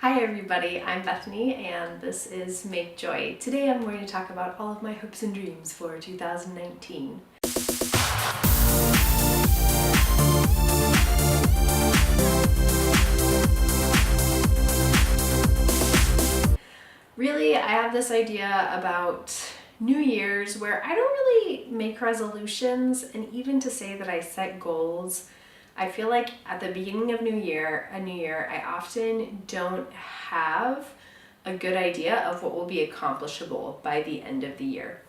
Hi everybody, I'm Bethany and this is Make Joy. Today I'm going to talk about all of my hopes and dreams for 2019. Really, I have this idea about New Year's where I don't really make resolutions, and even to say that I set goals, I feel like at the beginning of a new year, I often don't have a good idea of what will be accomplishable by the end of the year.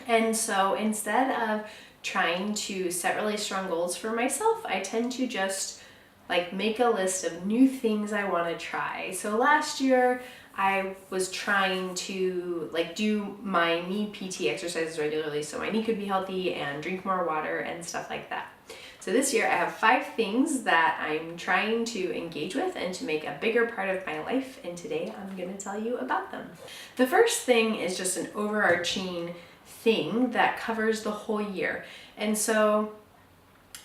And so instead of trying to set really strong goals for myself, I tend to just make a list of new things I want to try. So last year I was trying to do my knee PT exercises regularly so my knee could be healthy and drink more water and stuff like that. So this year I have 5 things that I'm trying to engage with and to make a bigger part of my life, and today I'm going to tell you about them. The first thing is just an overarching thing that covers the whole year. And so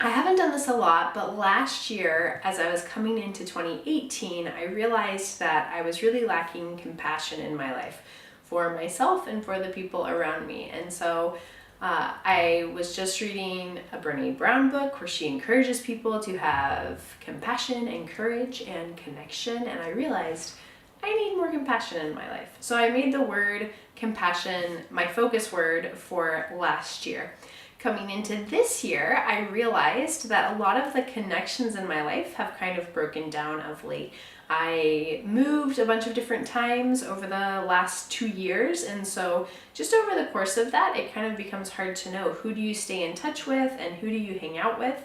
I haven't done this a lot, but last year as I was coming into 2018, I realized that I was really lacking compassion in my life for myself and for the people around me. And so I was just reading a Brené Brown book where she encourages people to have compassion and courage and connection, and I realized I need more compassion in my life. So I made the word compassion my focus word for last year. Coming into this year, I realized that a lot of the connections in my life have kind of broken down of late. I moved a bunch of different times over the last 2 years, and so just over the course of that, it kind of becomes hard to know who do you stay in touch with and who do you hang out with.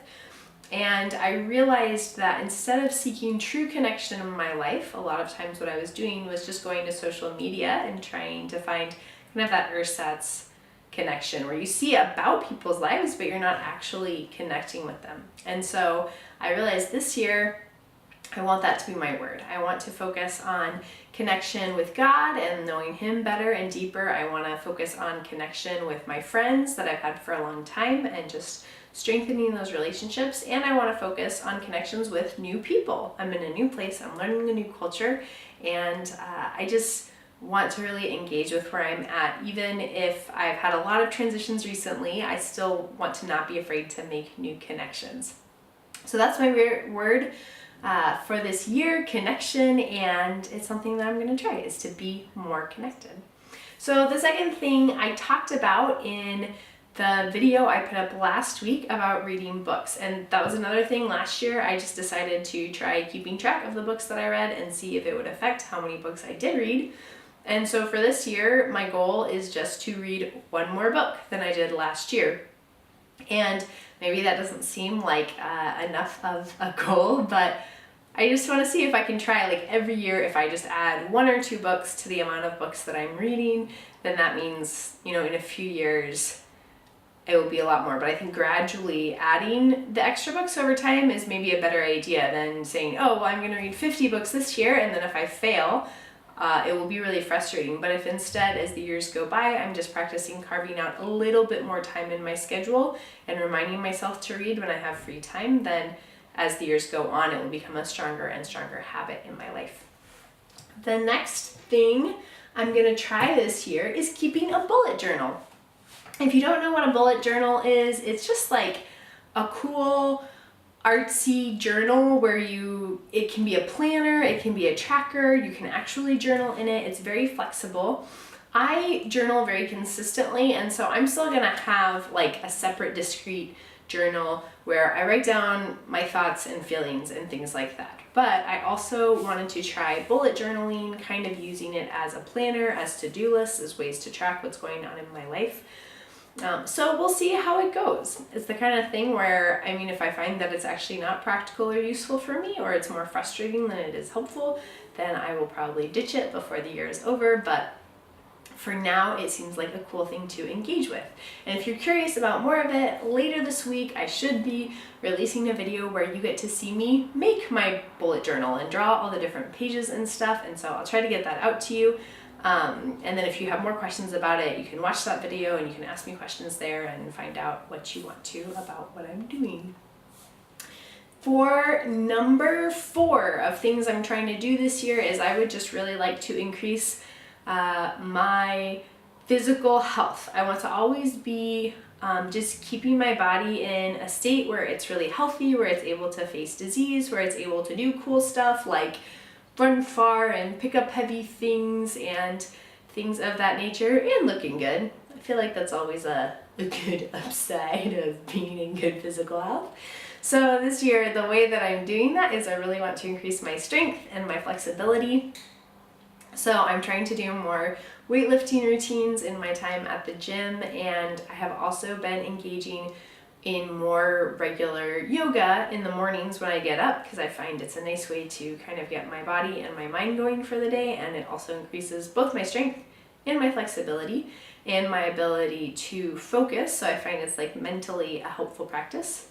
And I realized that instead of seeking true connection in my life, a lot of times what I was doing was just going to social media and trying to find kind of that ersatz connection where you see about people's lives, but you're not actually connecting with them. And so I realized this year, I want that to be my word. I want to focus on connection with God and knowing Him better and deeper. I want to focus on connection with my friends that I've had for a long time and just strengthening those relationships. And I want to focus on connections with new people. I'm in a new place, I'm learning a new culture, and I just want to really engage with where I'm at. Even if I've had a lot of transitions recently, I still want to not be afraid to make new connections. So that's my word for this year, connection, and it's something that I'm going to try, is to be more connected. So the second thing I talked about in the video I put up last week about reading books, and that was another thing last year. I just decided to try keeping track of the books that I read and see if it would affect how many books I did read. And so for this year, my goal is just to read one more book than I did last year. And maybe that doesn't seem like enough of a goal, but I just want to see if I can try every year, if I just add 1 or 2 books to the amount of books that I'm reading, then that means, in a few years, it will be a lot more. But I think gradually adding the extra books over time is maybe a better idea than saying, oh, well, I'm going to read 50 books this year, and then if I fail, it will be really frustrating. But if instead, as the years go by, I'm just practicing carving out a little bit more time in my schedule and reminding myself to read when I have free time, then as the years go on, it will become a stronger and stronger habit in my life. The next thing I'm going to try this year is keeping a bullet journal. If you don't know what a bullet journal is, it's just like a cool artsy journal where it can be a planner, it can be a tracker, you can actually journal in it. It's very flexible. I journal very consistently, and so I'm still gonna have a separate discrete journal where I write down my thoughts and feelings and things like that. But I also wanted to try bullet journaling, kind of using it as a planner, as to-do lists, as ways to track what's going on in my life. So we'll see how it goes. It's the kind of thing where, if I find that it's actually not practical or useful for me, or it's more frustrating than it is helpful, then I will probably ditch it before the year is over. But for now, it seems like a cool thing to engage with. And if you're curious about more of it, later this week, I should be releasing a video where you get to see me make my bullet journal and draw all the different pages and stuff. And so I'll try to get that out to you. And then if you have more questions about it, you can watch that video and you can ask me questions there and find out what you want to about what I'm doing. For number 4 of things I'm trying to do this year is I would just really like to increase my physical health. I want to always be just keeping my body in a state where it's really healthy, where it's able to face disease, where it's able to do cool stuff like run far and pick up heavy things and things of that nature, and looking good. I feel like that's always a good upside of being in good physical health. So this year, the way that I'm doing that is I really want to increase my strength and my flexibility. So I'm trying to do more weightlifting routines in my time at the gym, and I have also been engaging in more regular yoga in the mornings when I get up, because I find it's a nice way to kind of get my body and my mind going for the day, and it also increases both my strength and my flexibility and my ability to focus. So I find it's like mentally a helpful practice.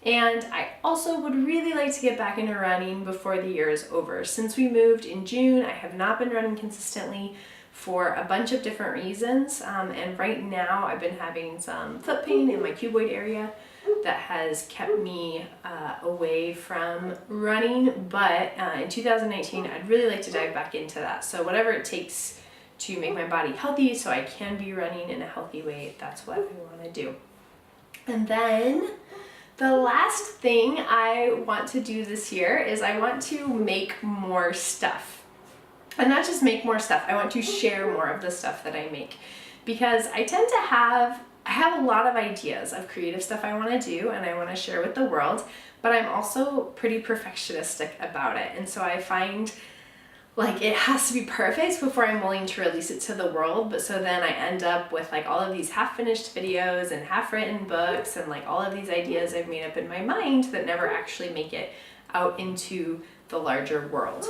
And I also would really like to get back into running before the year is over. Since we moved in June, I have not been running consistently for a bunch of different reasons. And right now I've been having some foot pain in my cuboid area that has kept me away from running. But in 2019, I'd really like to dive back into that. So whatever it takes to make my body healthy so I can be running in a healthy way, that's what I want to do. And then the last thing I want to do this year is I want to make more stuff. And not just make more stuff, I want to share more of the stuff that I make. Because I tend to have a lot of ideas of creative stuff I want to do and I want to share with the world, but I'm also pretty perfectionistic about it. And so I find like it has to be perfect before I'm willing to release it to the world. But so then I end up with like all of these half-finished videos and half-written books and like all of these ideas I've made up in my mind that never actually make it out into the larger world.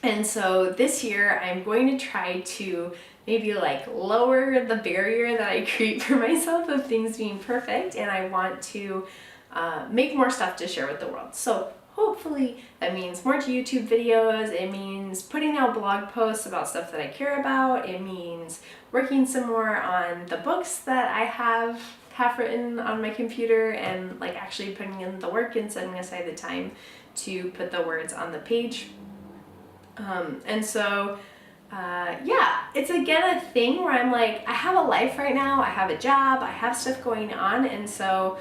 And so this year I'm going to try to maybe like lower the barrier that I create for myself of things being perfect, and I want to make more stuff to share with the world. So hopefully that means more YouTube videos, it means putting out blog posts about stuff that I care about, it means working some more on the books that I have half written on my computer and like actually putting in the work and setting aside the time to put the words on the page. Yeah, it's again a thing where I'm like, I have a life right now, I have a job, I have stuff going on, and so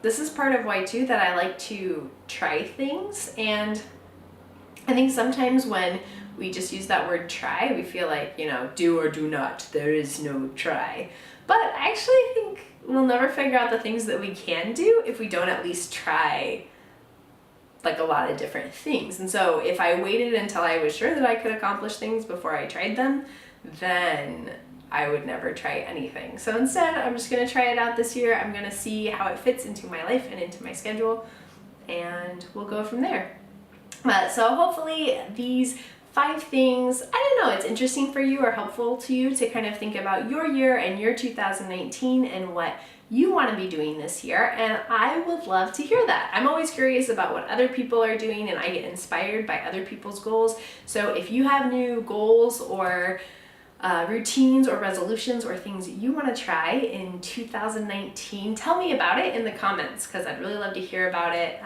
this is part of why too that I like to try things. And I think sometimes when we just use that word try, we feel like, you know, do or do not, there is no try. But I actually think we'll never figure out the things that we can do if we don't at least try like a lot of different things. And so if I waited until I was sure that I could accomplish things before I tried them, then I would never try anything. So instead, I'm just gonna try it out this year. I'm gonna see how it fits into my life and into my schedule, and we'll go from there. So hopefully these 5 things, I don't know, it's interesting for you or helpful to you to kind of think about your year and your 2019 and what you want to be doing this year, and I would love to hear that. I'm always curious about what other people are doing, and I get inspired by other people's goals. So if you have new goals or routines or resolutions or things you want to try in 2019, tell me about it in the comments, because I'd really love to hear about it,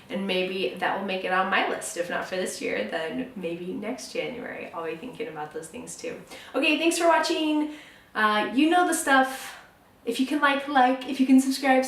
and maybe that will make it on my list. If not for this year, then maybe next January I'll be thinking about those things too. Okay, thanks for watching. You know the stuff. If you can like, if you can subscribe,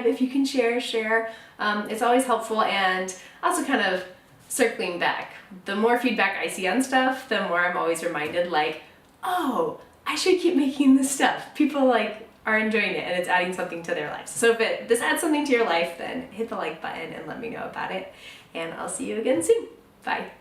if you can share. It's always helpful. And also kind of circling back, the more feedback I see on stuff, the more I'm always reminded like, oh, I should keep making this stuff. People like are enjoying it and it's adding something to their lives. So if this adds something to your life, then hit the like button and let me know about it. And I'll see you again soon. Bye.